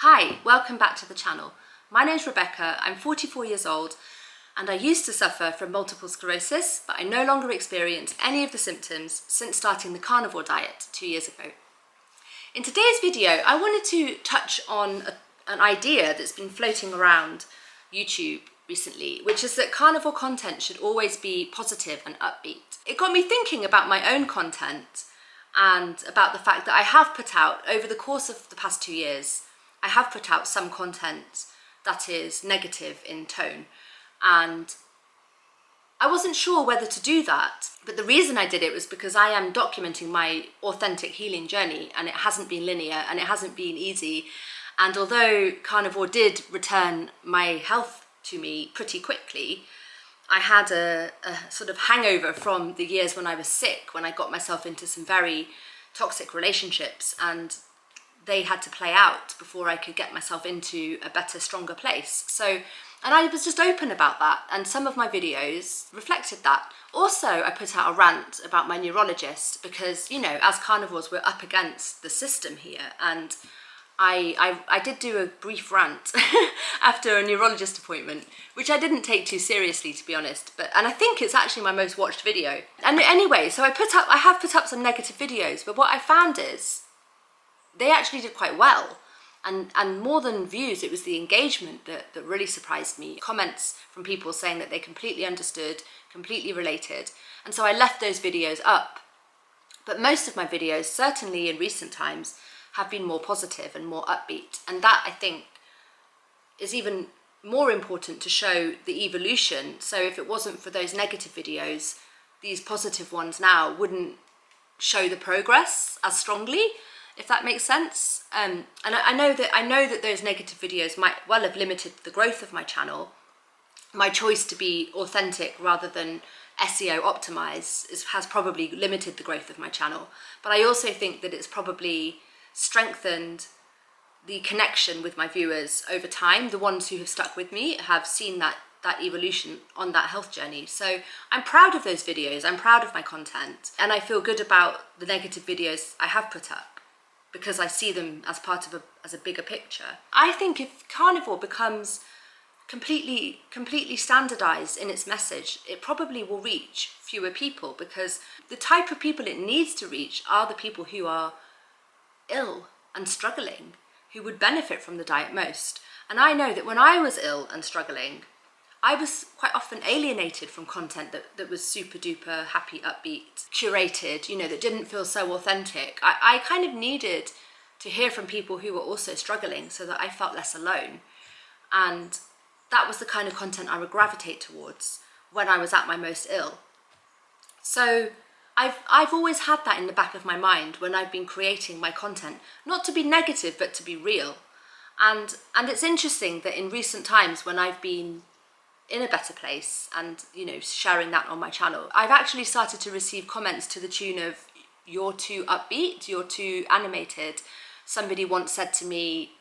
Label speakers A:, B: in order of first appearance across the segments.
A: Hi, welcome back to the channel. My name's Rebecca, I'm 44 years old and I used to suffer from multiple sclerosis, but I no longer experience any of the symptoms since starting the carnivore diet 2 years ago. In today's video, I wanted to touch on an idea that's been floating around YouTube recently, which is that carnivore content should always be positive and upbeat. It got me thinking about my own content and about the fact that I have put out, over the course of the past 2 years, I have put out some content that is negative in tone, and I wasn't sure whether to do that, but the reason I did it was because I am documenting my authentic healing journey, and it hasn't been linear and it hasn't been easy. And although carnivore did return my health to me pretty quickly, I had a sort of hangover from the years when I was sick, when I got myself into some very toxic relationships, and they had to play out before I could get myself into a better, stronger place. And I was just open about that, and some of my videos reflected that. Also, I put out a rant about my neurologist because, you know, as carnivores, we're up against the system here, and I did do a brief rant after a neurologist appointment, which I didn't take too seriously, to be honest, and I think it's actually my most watched video. And anyway, so I have put up some negative videos, but what I found is they actually did quite well. And more than views, it was the engagement that really surprised me. Comments from people saying that they completely understood, completely related. And so I left those videos up. But most of my videos, certainly in recent times, have been more positive and more upbeat. And that, I think, is even more important to show the evolution. So if it wasn't for those negative videos, these positive ones now wouldn't show the progress as strongly, if that makes sense. And I know that those negative videos might well have limited the growth of my channel. My choice to be authentic rather than SEO optimized has probably limited the growth of my channel. But I also think that it's probably strengthened the connection with my viewers over time. The ones who have stuck with me have seen that evolution on that health journey. So I'm proud of those videos, I'm proud of my content, and I feel good about the negative videos I have put up because I see them as part of a bigger picture. I think if carnivore becomes completely standardized in its message, it probably will reach fewer people, because the type of people it needs to reach are the people who are ill and struggling, who would benefit from the diet most. And I know that when I was ill and struggling, I was quite often alienated from content that was super duper happy, upbeat, curated, you know, that didn't feel so authentic. I kind of needed to hear from people who were also struggling so that I felt less alone. And that was the kind of content I would gravitate towards when I was at my most ill. So I've always had that in the back of my mind when I've been creating my content, not to be negative, but to be real. And it's interesting that in recent times, when I've been in a better place and, you know, sharing that on my channel, I've actually started to receive comments to the tune of, "You're too upbeat, you're too animated." Somebody once said to me,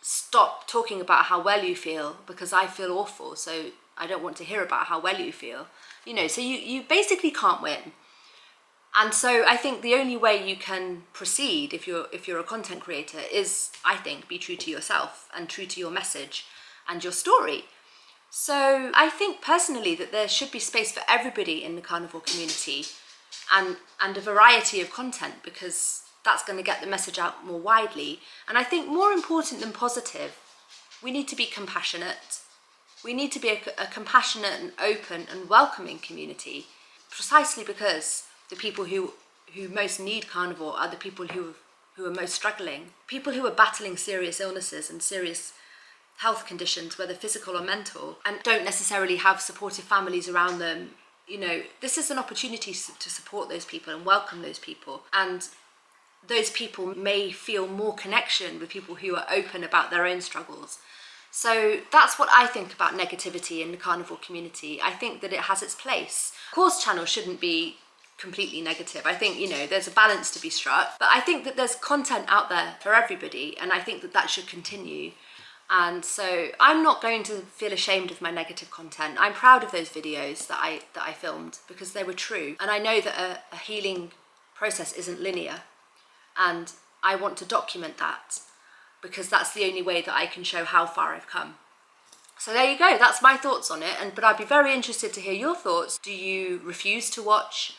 A: "Stop talking about how well you feel, because I feel awful, so I don't want to hear about how well you feel." You know, so you basically can't win. And so I think the only way you can proceed if you're a content creator is, I think, be true to yourself and true to your message and your story. So I think personally that there should be space for everybody in the carnivore community and a variety of content, because that's going to get the message out more widely. And I think more important than positive, we need to be compassionate. We need to be a compassionate and open and welcoming community, precisely because the people who most need carnivore are the people who are most struggling. People who are battling serious illnesses and serious health conditions, whether physical or mental, and don't necessarily have supportive families around them. You know, this is an opportunity to support those people and welcome those people. And those people may feel more connection with people who are open about their own struggles. So that's what I think about negativity in the carnivore community. I think that it has its place. Of course, channels shouldn't be completely negative. I think, you know, there's a balance to be struck, but I think that there's content out there for everybody, and I think that should continue. And so I'm not going to feel ashamed of my negative content. I'm proud of those videos that I filmed because they were true. And I know that a healing process isn't linear, and I want to document that because that's the only way that I can show how far I've come. So there you go, that's my thoughts on it, but I'd be very interested to hear your thoughts. Do you refuse to watch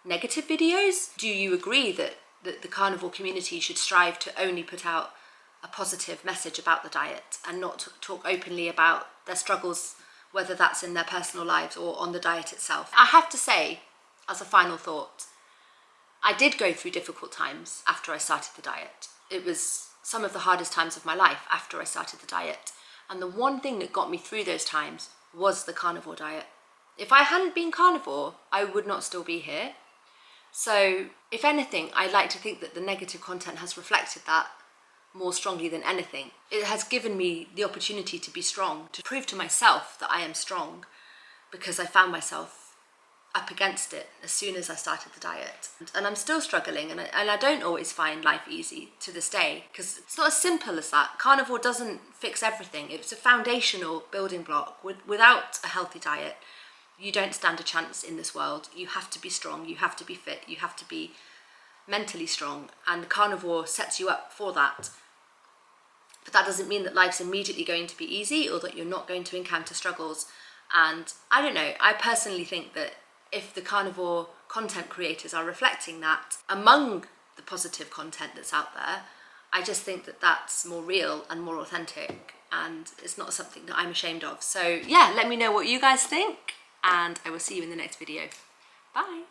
A: negative videos? Do you agree that the carnivore community should strive to only put out a positive message about the diet and not talk openly about their struggles, whether that's in their personal lives or on the diet itself? I have to say, as a final thought, I did go through difficult times after I started the diet. It was some of the hardest times of my life after I started the diet. And the one thing that got me through those times was the carnivore diet. If I hadn't been carnivore, I would not still be here. So if anything, I like to think that the negative content has reflected that more strongly than anything. It has given me the opportunity to be strong, to prove to myself that I am strong, because I found myself up against it as soon as I started the diet. And I'm still struggling, and I don't always find life easy to this day, because it's not as simple as that. Carnivore doesn't fix everything. It's a foundational building block. Without a healthy diet, you don't stand a chance in this world. You have to be strong, you have to be fit, you have to be mentally strong, and carnivore sets you up for that. But that doesn't mean that life's immediately going to be easy or that you're not going to encounter struggles. And I don't know, I personally think that if the carnivore content creators are reflecting that among the positive content that's out there, I just think that that's more real and more authentic, and it's not something that I'm ashamed of. So yeah, let me know what you guys think, and I will see you in the next video. Bye.